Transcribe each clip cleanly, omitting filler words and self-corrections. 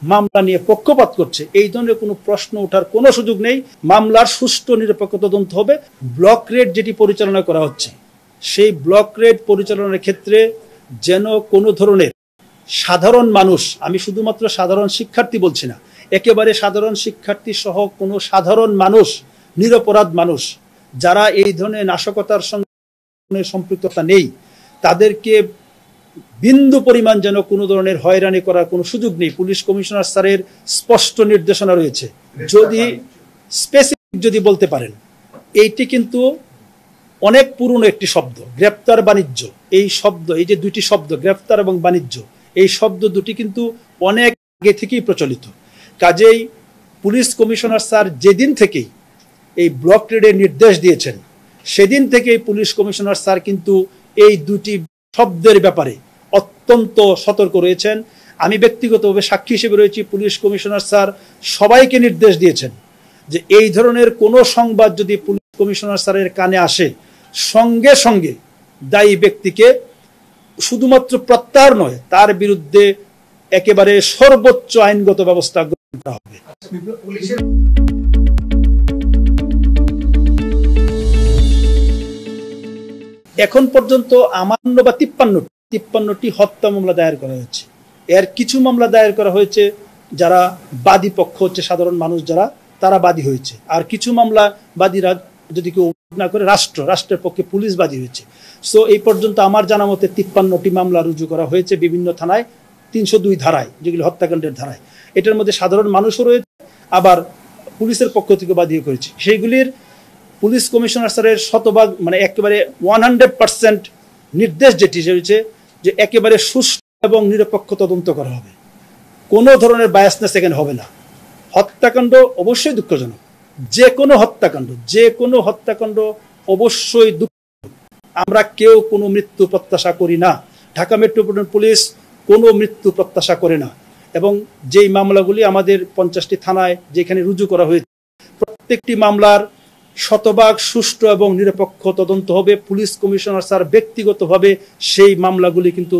মামলা নিয়ে পক্ষপাত করছে এই ধরনের কোনো প্রশ্ন ওঠার কোনো সুযোগ নেই। মামলার সুষ্ঠু নিরপেক্ষ তদন্ত হবে। ব্লক রেড যেটি পরিচালনা করা হচ্ছে সেই ব্লক রেড পরিচালনার ক্ষেত্রে যেন কোনো ধরনের সাধারণ মানুষ, আমি শুধুমাত্র সাধারণ শিক্ষার্থী বলছি না, একেবারে সাধারণ শিক্ষার্থী সহ কোনো সাধারণ মানুষ, নিরপরাধ মানুষ যারা এই ধরনের নাশকতার সঙ্গে সম্পৃক্ততা নেই তাদেরকে বিন্দু পরিমাণ যেন কোনো ধরনের হয়রানি করার কোনো সুযোগ নেই। পুলিশ কমিশনার স্যারের স্পষ্ট নির্দেশনা রয়েছে। যদি স্পেসিফিক যদি বলতে পারেন, এইটি কিন্তু অনেক পুরনো একটি শব্দ, গ্রেপ্তার বাণিজ্য। এই শব্দ, এই যে দুইটি শব্দ গ্রেপ্তার এবং বাণিজ্য, এই শব্দ দুটি কিন্তু অনেক আগে থেকেই প্রচলিত। কাজেই পুলিশ কমিশনার স্যার যেদিন থেকেই এই ব্লক রেডের নির্দেশ দিয়েছেন সেদিন থেকেই পুলিশ কমিশনার স্যার কিন্তু এই দুটি শব্দের ব্যাপারে অত্যন্ত সতর্ক রয়েছেন। আমি ব্যক্তিগতভাবে সাক্ষী হিসেবে রয়েছি। পুলিশ কমিশনার স্যার সবাইকে নির্দেশ দিয়েছেন যে এই ধরনের কোনো সংবাদ যদি পুলিশ কমিশনার স্যারের কানে আসে সঙ্গে সঙ্গে দায়ী ব্যক্তিকে শুধুমাত্র প্রত্যাহার নয়, তার বিরুদ্ধে একেবারে সর্বোচ্চ আইনগত ব্যবস্থা গ্রহণ করা হবে। এখন পর্যন্ত 52 বা 53টি হত্যা মামলা দায়ের করা হয়েছে। এর কিছু মামলা দায়ের করা হয়েছে যারা বাদী পক্ষ হচ্ছে সাধারণ মানুষ, যারা তারা বাদী হয়েছে। আর কিছু মামলা বাদীরা যদি কেউ না করে রাষ্ট্রের পক্ষে পুলিশ বাদী হয়েছে। সো এই পর্যন্ত আমার জানা মতে 53টি মামলা রুজু করা হয়েছে বিভিন্ন থানায়, 302 ধারায়, যেগুলি হত্যাকাণ্ডের ধারায়। এটার মধ্যে সাধারণ মানুষও রয়েছে, আবার পুলিশের পক্ষ থেকে বাদী করেছে। সেইগুলির পুলিশ কমিশনার স্যারের শতভাগ, মানে একেবারে 100% নির্দেশ যেটি রয়েছে যে একেবারে সুষ্ঠু এবং নিরপেক্ষ তদন্ত করা হবে, কোনো ধরনের বায়াসনেস এখানে হবে না। হত্যাকাণ্ড অবশ্যই দুঃখজনক, যে কোনো হত্যাকাণ্ড অবশ্যই দুঃখজনক। আমরা কেউ কোনো মৃত্যু প্রত্যাশা করি না। ঢাকা মেট্রোপলিটন পুলিশ কোনো মৃত্যু প্রত্যাশা করে না। এবং যেই মামলাগুলি আমাদের 50টি থানায় যেখানে রুজু করা হয়েছে, প্রত্যেকটি মামলার শতভাগ সুষ্ঠু এবং নিরপেক্ষ তদন্ত হবে। পুলিশ কমিশনার স্যার ব্যক্তিগতভাবে সেই মামলাগুলি কিন্তু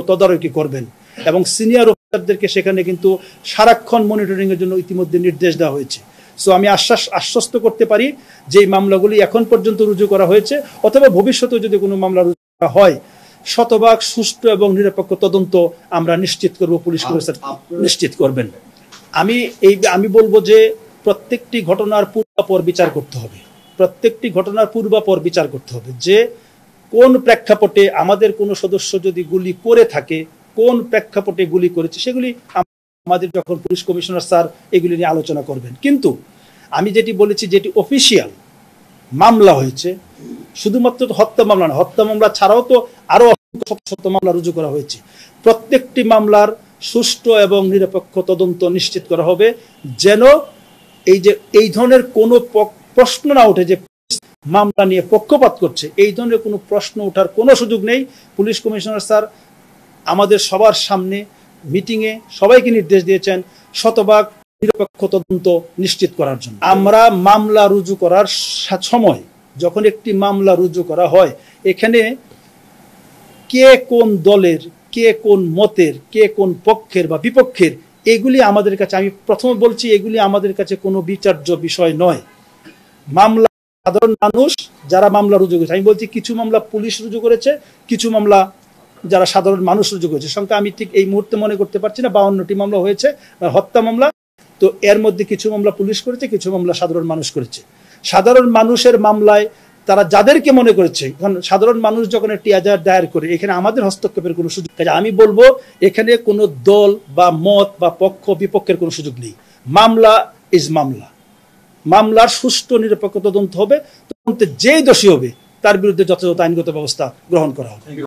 তদারকি করবেন এবং সিনিয়র অফিসারদেরকে সেখানে কিন্তু সারাক্ষণ মনিটরিং এর জন্য ইতিমধ্যে নির্দেশ দেওয়া হয়েছে। সো আমি আশ্বস্ত করতে পারি যে এই মামলাগুলি এখন পর্যন্ত রুজু করা হয়েছে, অথবা ভবিষ্যতে যদি কোনো মামলা রুজু করা হয় শতভাগ সুষ্ঠু এবং নিরপেক্ষ তদন্ত আমরা নিশ্চিত করব, পুলিশ কমিশনার নিশ্চিত করবেন। আমি বলবো যে প্রত্যেকটি ঘটনার পূর্বাপর বিচার করতে হবে, যে কোন প্রেক্ষাপটে আমাদের কোনো সদস্য যদি গুলি করে থাকে, কোন প্রেক্ষাপটে গুলি করেছে, সেগুলি আমাদের যখন পুলিশ কমিশনার স্যার এগুলি নিয়ে আলোচনা করবেন। কিন্তু আমি যেটি বলেছি, যেটি অফিসিয়াল মামলা হয়েছে, শুধুমাত্র হত্যা মামলা না, হত্যা মামলা ছাড়াও তো আরো শত মামলা রুজু করা হয়েছে। প্রত্যেকটি মামলার সুষ্ঠু এবং নিরপেক্ষ তদন্ত নিশ্চিত করা হবে, যেন এই ধরনের কোনো প্রশ্ন না ওঠে যে মামলা নিয়ে পক্ষপাত করছে। এই ধরনের কোনো প্রশ্ন ওঠার কোনো সুযোগ নেই। পুলিশ কমিশনার স্যার আমাদের সবার সামনে মিটিংয়ে সবাইকে নির্দেশ দিয়েছেন শতভাগ নিরপেক্ষ তদন্ত নিশ্চিত করার জন্য। আমরা মামলা রুজু করার সময়, যখন একটি মামলা রুজু করা হয়, এখানে কে কোন দলের, কে কোন মতের, কে কোন পক্ষের বা বিপক্ষের, এগুলি আমাদের কাছে, আমি প্রথমে বলছি, এগুলি আমাদের কাছে কোনো বিচার্য বিষয় নয়। মামলা সাধারণ মানুষ যারা মামলা রুজু করেছে, আমি বলছি কিছু মামলা পুলিশ রুজু করেছে, কিছু মামলা যারা সাধারণ মানুষ রুজু করেছে। সংখ্যা আমি ঠিক এই মুহূর্তে মনে করতে পারছি না। 52টি মামলা হয়েছে হত্যা মামলা। তো এর মধ্যে কিছু মামলা পুলিশ করেছে, কিছু মামলা সাধারণ মানুষ করেছে। সাধারণ মানুষের মামলায় তারা যাদেরকে মনে করেছে, কারণ সাধারণ মানুষ যখন একটি এজাহার দায়ের করে, এখানে আমাদের হস্তক্ষেপের কোনো সুযোগ নেই। আমি বলবো এখানে কোনো দল বা মত বা পক্ষ বিপক্ষের কোনো সুযোগ নেই। মামলা ইজ মামলা। মামলার সুষ্ঠু নিরপেক্ষ তদন্ত হবে, তদন্তে যেই দোষী হবে তার বিরুদ্ধে যথাযথ আইনগত ব্যবস্থা গ্রহণ করা হবে।